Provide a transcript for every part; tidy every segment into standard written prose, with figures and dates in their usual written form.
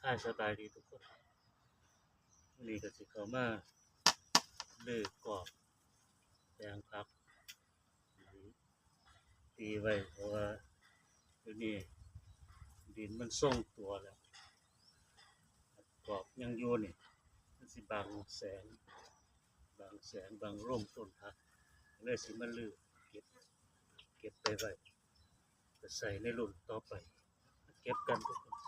ค่ายสบายดีทุกคนวันนี้ก็สิเข้ามาลื้อกรอบแปลงผักตีไว้เพราะว่าเดี๋ยวนี้ดินมันทรงตัวแล้วกรอบยังอยู่นี่มันสิบังแสงบังร่มต้นผักเลยสิมาลื้อเก็บไปไว้จะใส่ในรุ่นต่อไปเก็บกันทุกคน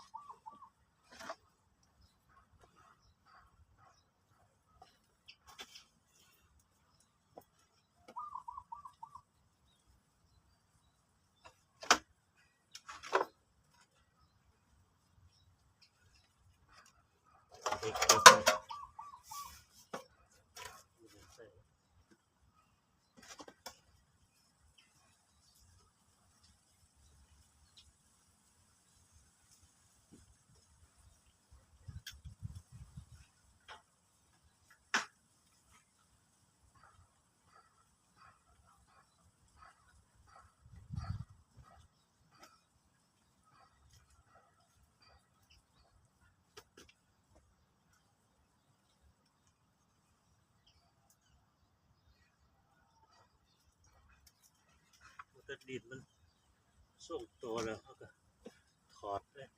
แต่ดินมันทรงตัวแล้วเขาก็ถอดเลย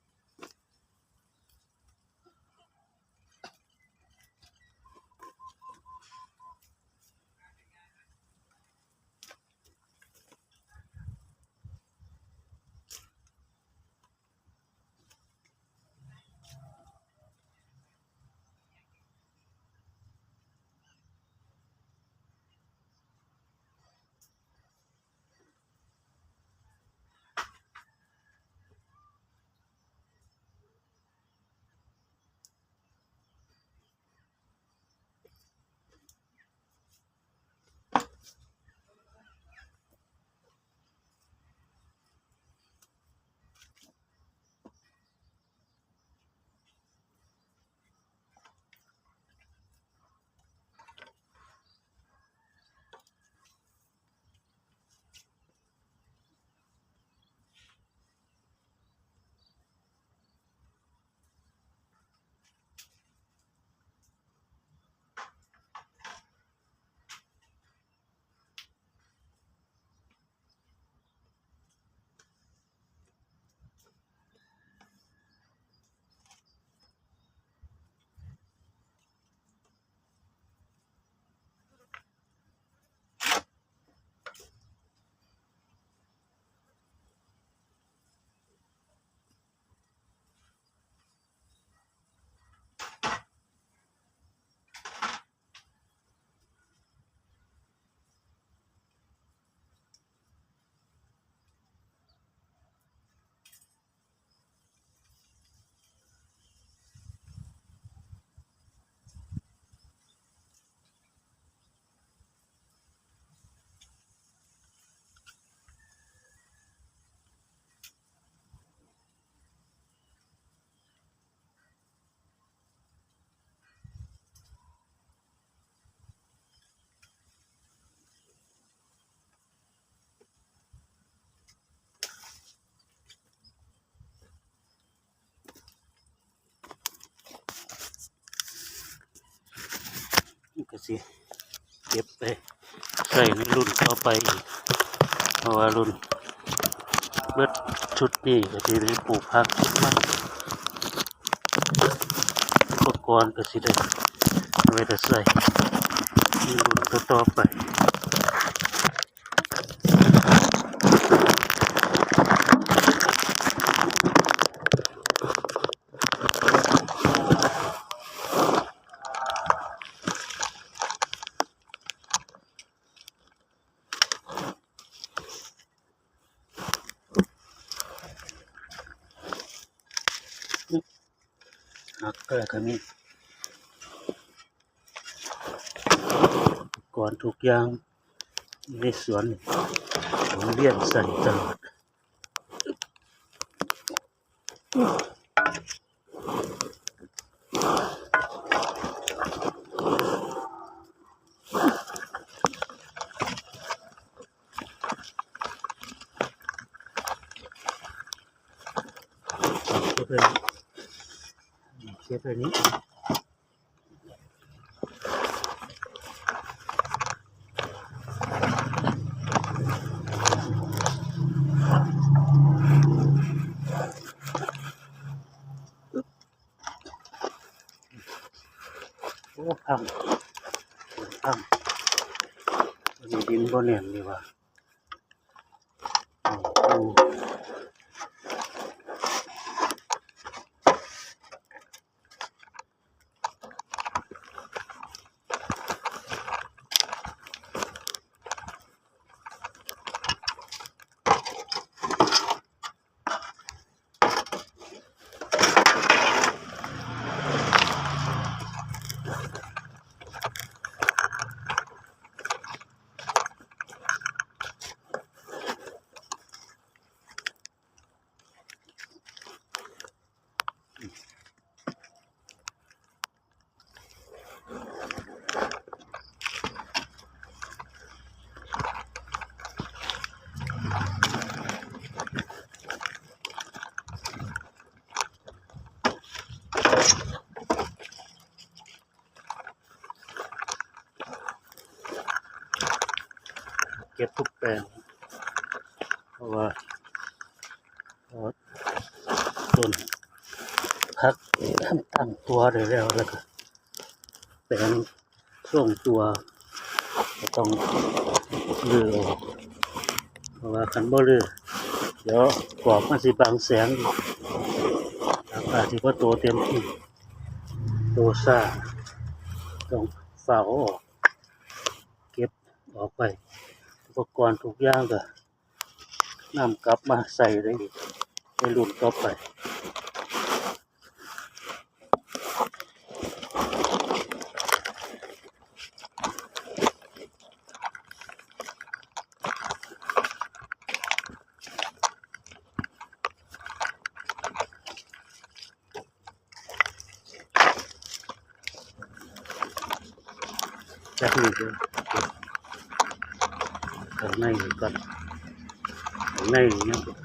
ก็สิเก็บไปใส่ในรุ่นต่อไปอีกเพราะว่ารุ่นเบิดชุดนี้ก็สิได้ปลูกผักมาอุปกรณ์ก็สิได้ไว้แต่ใส่ในรุ่นต่อไปก็มีก่อนทุกอย่างในสวนผมเรียนใส่ตลอด ก็บอันนี้โอ้พังนี่ดินบ่แน่นนี่ว่าเก็บทุกแปลงเพราะว่าต้นพักตั้งตัวได้แล้วก็แปลงส่งตัวก็ต้องลื้อออกเพราะว่าคันบ่ลื้อเดี๋ยวกรอบมันสิบังแสงอากาศสิบ่โตเต็มที่โตซ่าต้องเฝ้าออกเก็บออกไปอุปกรณ์ทุกอย่างก็นำกลับมาใส่ได้อีกในรุ่นต่อไปจากนี้ก็ข้างในนี่ก่อนข้างในนี่ยัง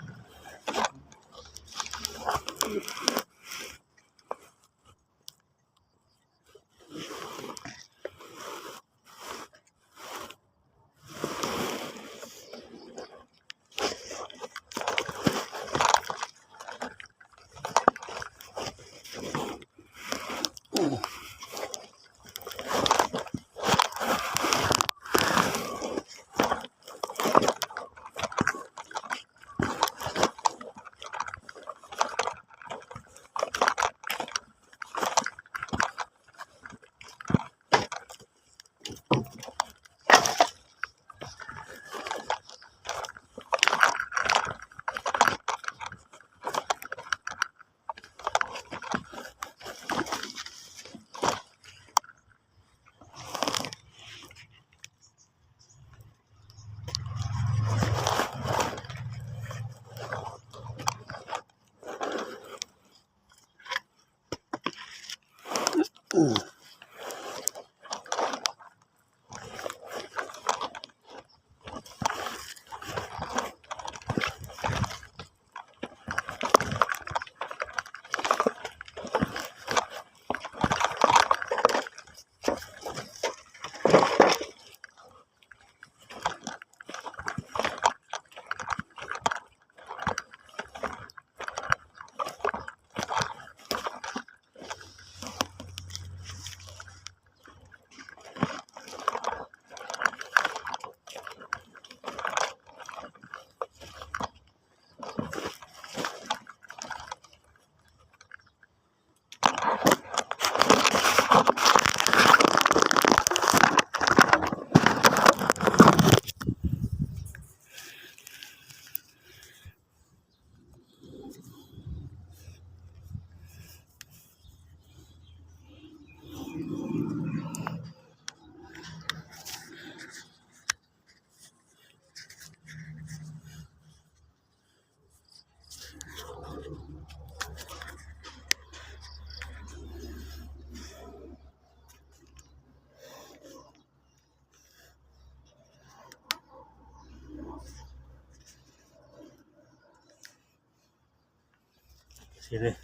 สิเลย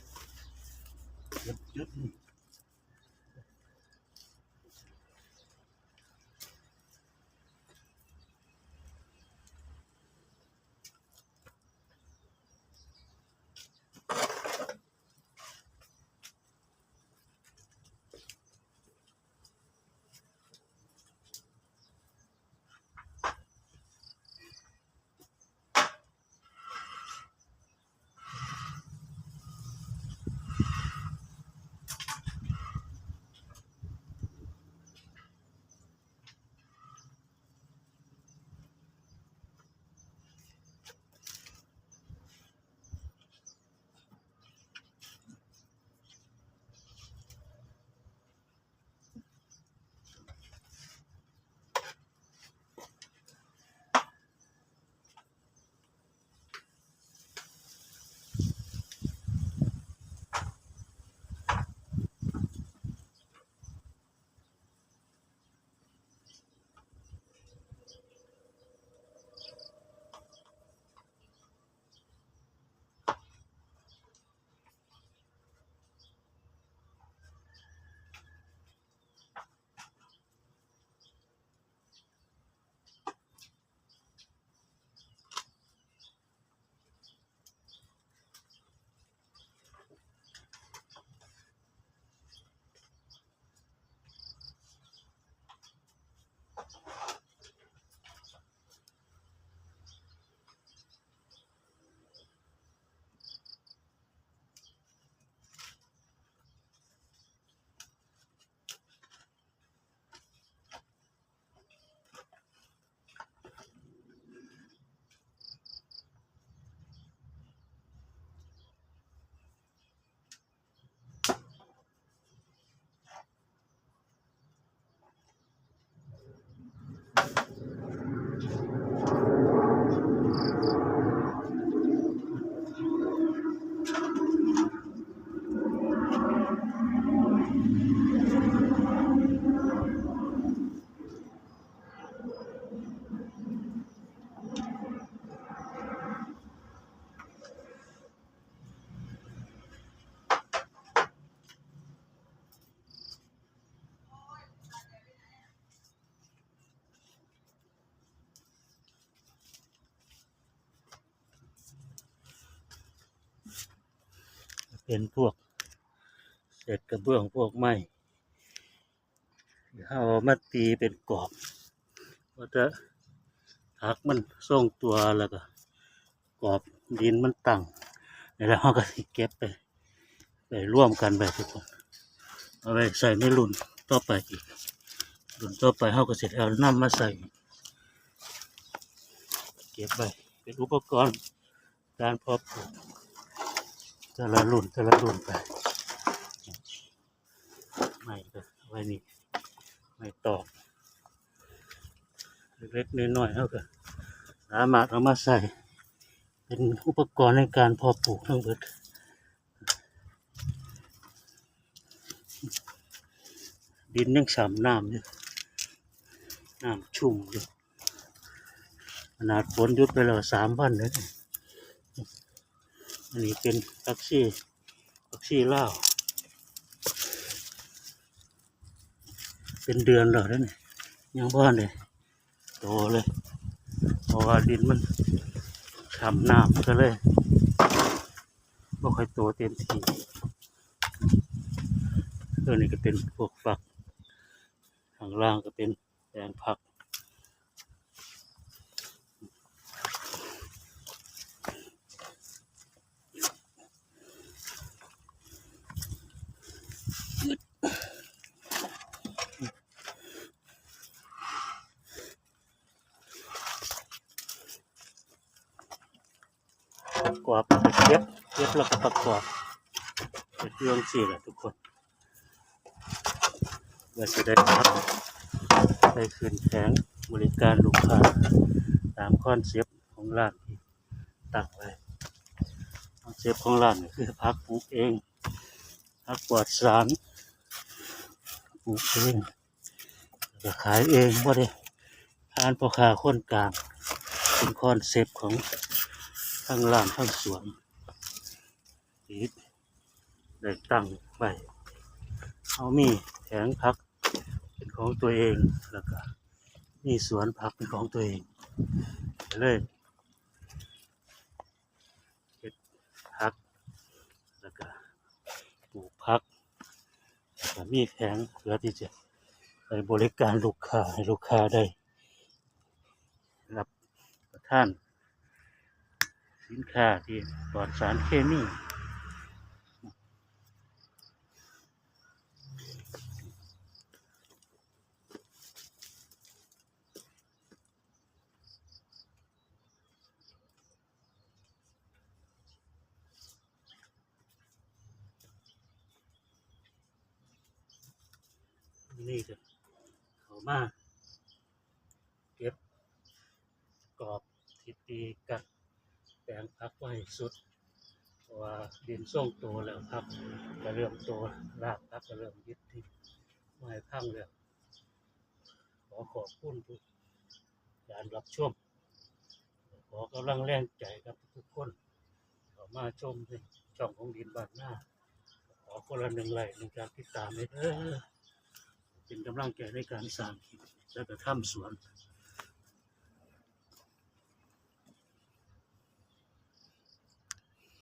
จุดเป็นพวกเศษกระเบื้องพวกไม้เอามาตีเป็นกรอบว่าจะหักมันทรงตัวแล้วก็กรอบดินมันตั้งแล้วเราก็สิเก็บไปร่วมกันแบบทุกคนเอาไปใส่ในรุ่นต่อไปอีกรุ่นต่อไปเราก็สิเอานำมาใส่เก็บไว้เป็นอุปกรณ์การเพาะปลูกแต่ละรุ่นไปไม่ก็ไว้นี่ไม่ตอกเล็กๆน้อยๆเราก็สามารถเอามาใส่เป็นอุปกรณ์ในการเพาะปลูกทั้งหมดดินยังฉ่ำน้ำอยู่น้ำชุ่มอยู่ขนาดฝนหยุดไปแล้ว3 วันเลยอันนี้เป็นผักชีลาวเป็นเดือนแล้วนี่ยังบ่ทันได้โตเลยเพราะว่าดินมันฉ่ำน้ำก็เลยบ่ค่อยโตเต็มที่นี่ก็เป็นพวกฝักข้างล่างก็เป็นแปลงผักประกอบเก็บแล้วก็ประกอบเป็นเรื่องสิแหละทุกคนเพื่อจะได้พักไปขึ้นแผงบริการลูกค้าตามคอนเซ็ปต์ของร้านที่ตั้งไว้คอนเซ็ปต์ของร้านคือพักปลูกเองพักปลอดสารปลูกเองแล้วขายเองบ่ได้ผ่านพ่อค้าคนกลางเป็นคอนเซ็ปต์ของทั้งร้านทั้งสวน ได้ตั้งไว้เขามีแผงผักเป็นของตัวเองแล้วก็มีสวนผักเป็นของตัวเองเลยเก็บผักแล้วก็ปลูกผักแล้วก็มีแผงเพื่อที่จะไปบริการลูกค้าให้ลูกค้าได้รับประทานสินค้าที่ปลอดสารเคมีนี่ก็เขามาเก็บกอบที่ตีกับแปลงพักไว้สุดเพราะว่าดินส่งตัวแล้วพักก็เริ่มโตรากพักก็เริ่มยึดที่ไม้พังแล้วขอขอบคุณทุกการรับชมขอกำลังแรงใจกับทุกคนเข้ามาชมในช่องของดินบ้านหน้าขอคนละ1 ไลค์1 การติดตามเลยเป็นกำลังใจในการสร้างคลิปและก็ทำสวน